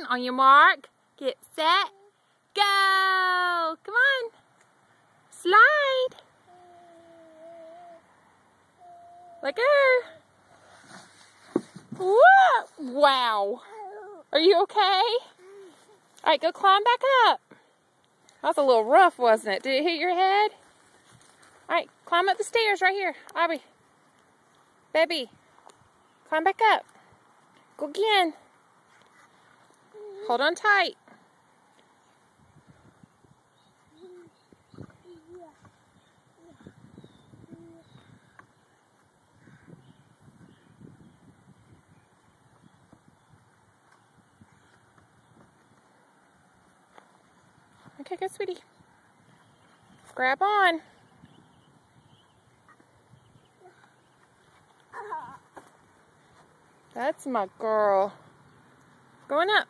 On your mark, get set, go. Come on. Slide. Let go. Whoa. Wow. Are you okay? All right, go climb back up. That was a little rough, wasn't it? Did it hit your head? All right, climb up the stairs right here. Aubrey. Baby. Climb back up. Go again. Hold on tight. Okay, go, sweetie. Grab on. That's my girl. Going up.